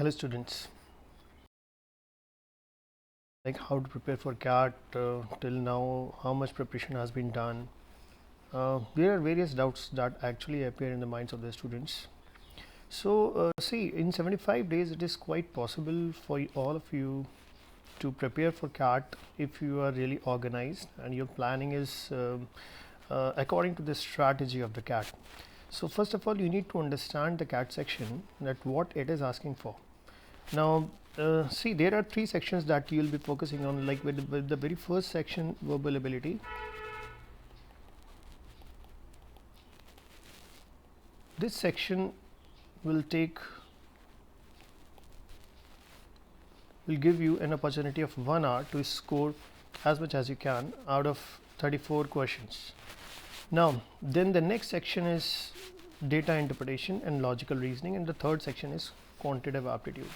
Hello students, like how to prepare for CAT till now, how much preparation has been done. There are various doubts that actually appear in the minds of the students. So see, in 75 days it is quite possible for all of you to prepare for CAT if you are really organized and your planning is according to the strategy of the CAT. So first of all, you need to understand the CAT section, that what it is asking for. Now see, there are three sections that you will be focusing on, like with the very first section, verbal ability. This section will give you an opportunity of 1 hour to score as much as you can out of 34 questions. Now then the next section is data interpretation and logical reasoning, and the third section is quantitative aptitude.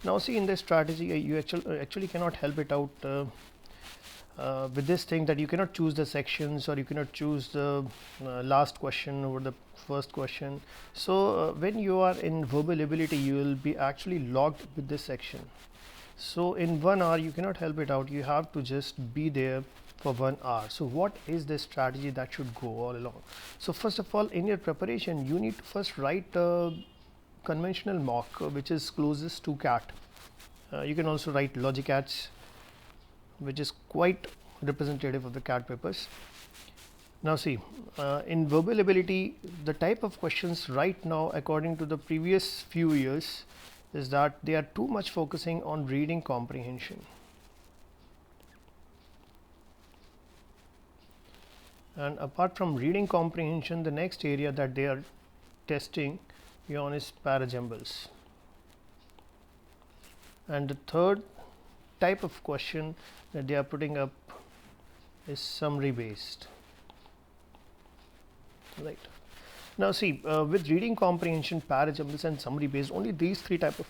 Now see, in this strategy you actually cannot help it out with this thing, that you cannot choose the sections or you cannot choose the last question over the first question. So when you are in verbal ability, you will be actually locked with this section. So in 1 hour you cannot help it out, you have to just be there for 1 hour. So what is the strategy that should go all along? So first of all, in your preparation you need to first write a conventional mock which is closest to CAT. You can also write Logicans, which is quite representative of the CAT papers. Now see, in verbal ability, the type of questions right now according to the previous few years is that they are too much focusing on reading comprehension. And apart from reading comprehension, the next area that they are testing you on is Parajumbles. And the third type of question that they are putting up is summary based. Right. Now see, with reading comprehension, Parajumbles and summary based, only these three type of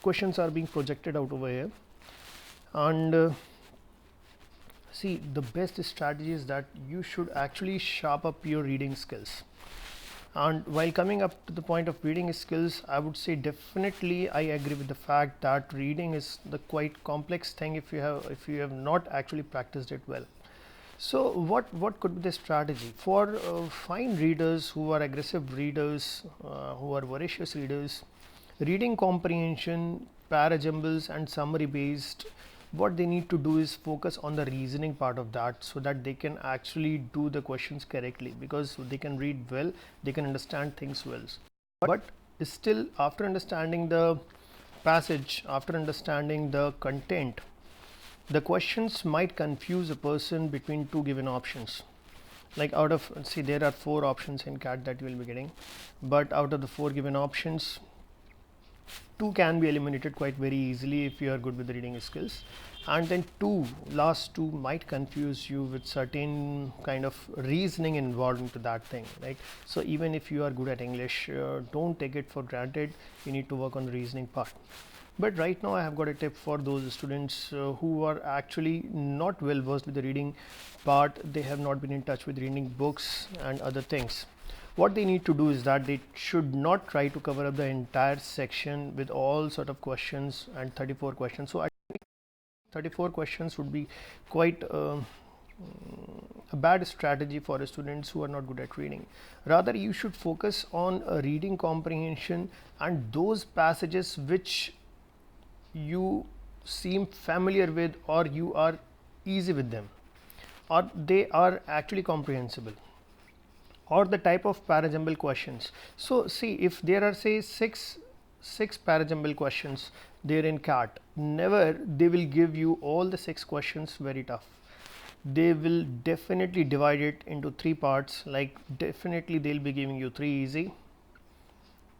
questions are being projected out over here. And see, the best strategy is that you should actually sharp up your reading skills. And while coming up to the point of reading skills, I would say definitely I agree with the fact that reading is the quite complex thing if you have not actually practiced it well. So what could be the strategy for fine readers who are aggressive readers, who are voracious readers? Reading comprehension, Parajumbles and summary based, what they need to do is focus on the reasoning part of that, so that they can actually do the questions correctly, because they can read well, they can understand things well. But still, after understanding the passage, after understanding the content, the questions might confuse a person between two given options. Like out of, see, there are 4 options in CAT that you will be getting, but out of the 4 given options, 2 can be eliminated quite very easily if you are good with reading skills, and then last two might confuse you with certain kind of reasoning involved into that thing, right? So even if you are good at English, don't take it for granted, you need to work on the reasoning part. But right now I have got a tip for those students who are actually not well versed with the reading part. They have not been in touch with reading books and other things. What they need to do is that they should not try to cover up the entire section with all sort of questions, and 34 questions. So I think 34 questions would be quite a bad strategy for students who are not good at reading. Rather, you should focus on reading comprehension and those passages which you seem familiar with, or you are easy with them, or they are actually comprehensible, or the type of Parajumble questions. So see, if there are say six Parajumble questions there in CAT, never they will give you all the 6 questions very tough. They will definitely divide it into 3 parts, like definitely they'll be giving you 3 easy,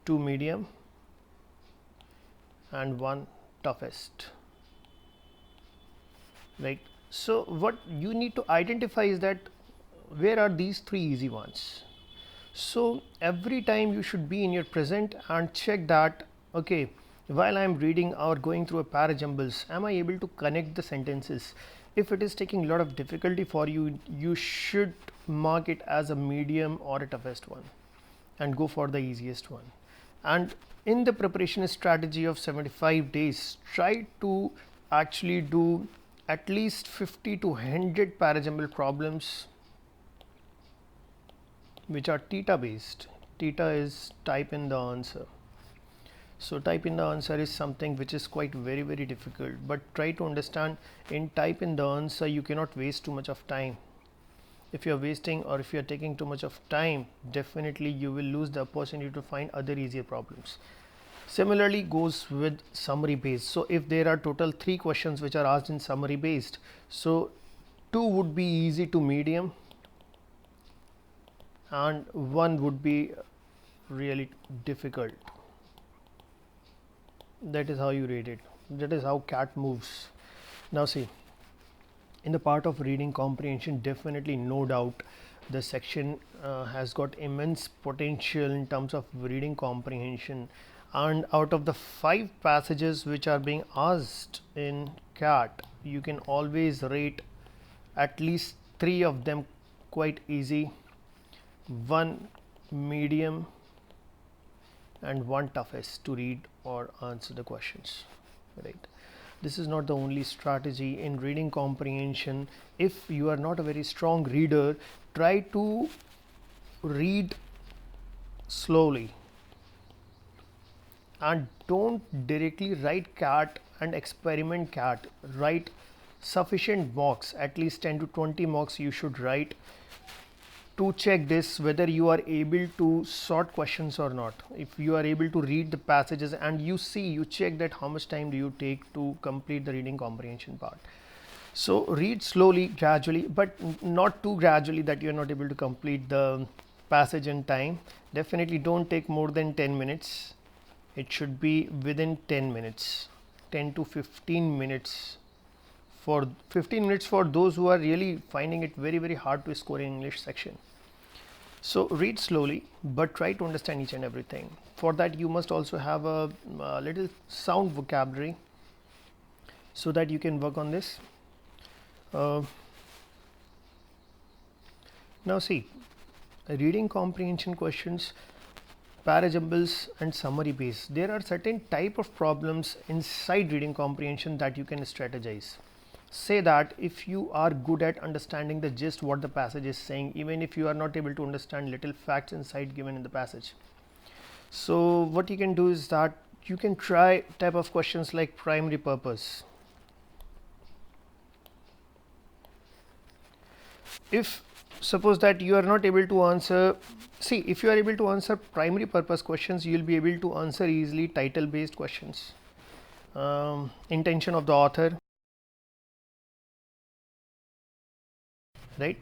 2 medium and 1 toughest, right? So what you need to identify is that where are these 3 easy ones. So every time you should be in your present and check that, okay, while I am reading or going through a Parajumbles, am I able to connect the sentences? If it is taking a lot of difficulty for you, you should mark it as a medium or a toughest one and go for the easiest one. And in the preparation strategy of 75 days, try to actually do at least 50 to 100 parajumble problems which are theta based. Theta is type in the answer. So type in the answer is something which is quite very difficult, but try to understand in type in the answer you cannot waste too much of time. If you are wasting or if you are taking too much of time, definitely you will lose the opportunity to find other easier problems. Similarly goes with summary based. So if there are total 3 questions which are asked in summary based, so 2 would be easy to medium and 1 would be really difficult. That is how you rate it. That is how CAT moves. Now see, in the part of reading comprehension, definitely no doubt the section has got immense potential in terms of reading comprehension, and out of the 5 passages which are being asked in CAT, you can always rate at least 3 of them quite easy, 1 medium and 1 toughest to read or answer the questions, right? This is not the only strategy in reading comprehension. If you are not a very strong reader, try to read slowly and don't directly write CAT and experiment CAT. Write sufficient mocks, at least 10 to 20 mocks you should write to check this whether you are able to sort questions or not. If you are able to read the passages and you check that how much time do you take to complete the reading comprehension part. So read slowly, gradually, but not too gradually that you are not able to complete the passage in time. Definitely don't take more than 10 minutes. It should be within 10 minutes, 10 to 15 minutes. For 15 minutes for those who are really finding it very hard to score in English section. So read slowly, but try to understand each and everything. For that you must also have a little sound vocabulary so that you can work on this. Now see, reading comprehension questions, parajumbles and summary based. There are certain type of problems inside reading comprehension that you can strategize. Say that if you are good at understanding the gist what the passage is saying, even if you are not able to understand little facts inside given in the passage. So what you can do is that you can try type of questions like primary purpose. If suppose that you are not able to answer, see, if you are able to answer primary purpose questions, you will be able to answer easily title based questions, intention of the author, right?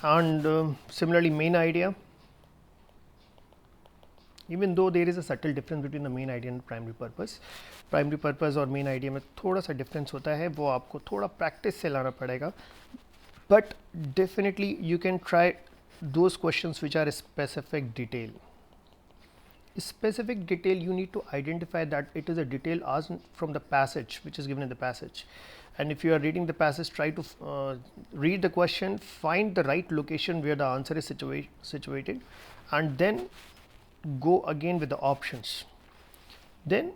And similarly main idea, even though there is a subtle difference between the main idea and primary purpose और main idea में थोड़ा सा difference होता है, वो आपको थोड़ा practice से लाना पड़ेगा, but definitely you can try those questions which are specific detail. Specific detail, you need to identify that it is a detail asked from the passage which is given in the passage. And if you are reading the passage, try to read the question, find the right location where the answer is situated, and then go again with the options. Then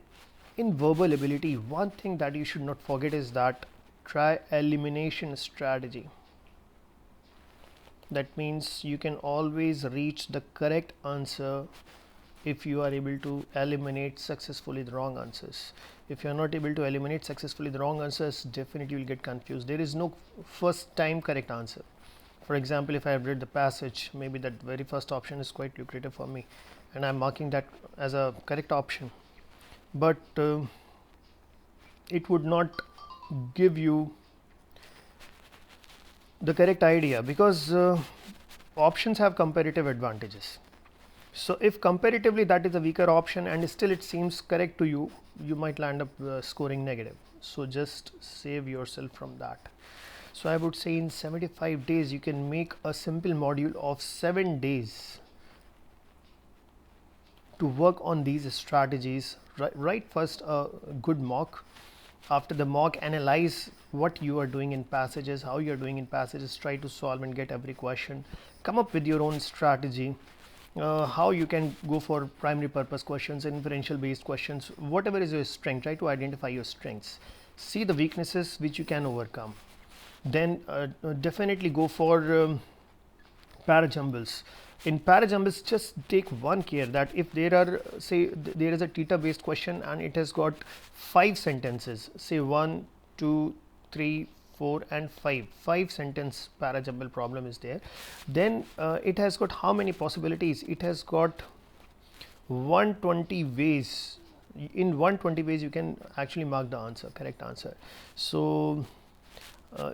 in verbal ability, one thing that you should not forget is that try elimination strategy. That means you can always reach the correct answer if you are able to eliminate successfully the wrong answers. If you are not able to eliminate successfully the wrong answers, definitely you will get confused. There is no first time correct answer. For example, if I have read the passage, maybe that very first option is quite lucrative for me and I am marking that as a correct option, but it would not give you the correct idea because options have comparative advantages. So if comparatively that is a weaker option and still it seems correct to you, you might land up scoring negative. So just save yourself from that. So I would say in 75 days you can make a simple module of 7 days to work on these strategies. Write first a good mock. After the mock, analyze what you are doing in passages, how you are doing in passages, try to solve and get every question, come up with your own strategy, how you can go for primary purpose questions, inferential based questions, whatever is your strength. Try to identify your strengths, see the weaknesses which you can overcome. Then definitely go for Parajumbles. In Parajumbles, just take one care that if there are, say, there is a theta based question and it has got 5 sentences, say 1, 2, 3, 4 and 5 sentence Parajumble problem is there, then it has got how many possibilities? It has got 120 ways. In 120 ways you can actually mark the answer, correct answer. So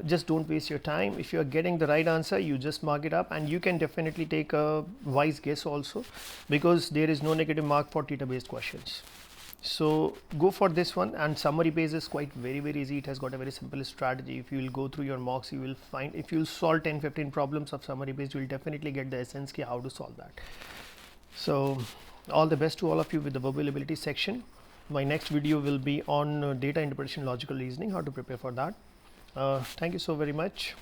just don't waste your time. If you are getting the right answer, you just mark it up, and you can definitely take a wise guess also, because there is no negative mark for theta based questions. So go for this one. And summary based is quite very easy. It has got a very simple strategy. If you will go through your mocks, you will find, if you will solve 10-15 problems of summary based, you will definitely get the essence of how to solve that. So all the best to all of you with the verbal ability section. My next video will be on data interpretation, logical reasoning, how to prepare for that. Thank you so very much.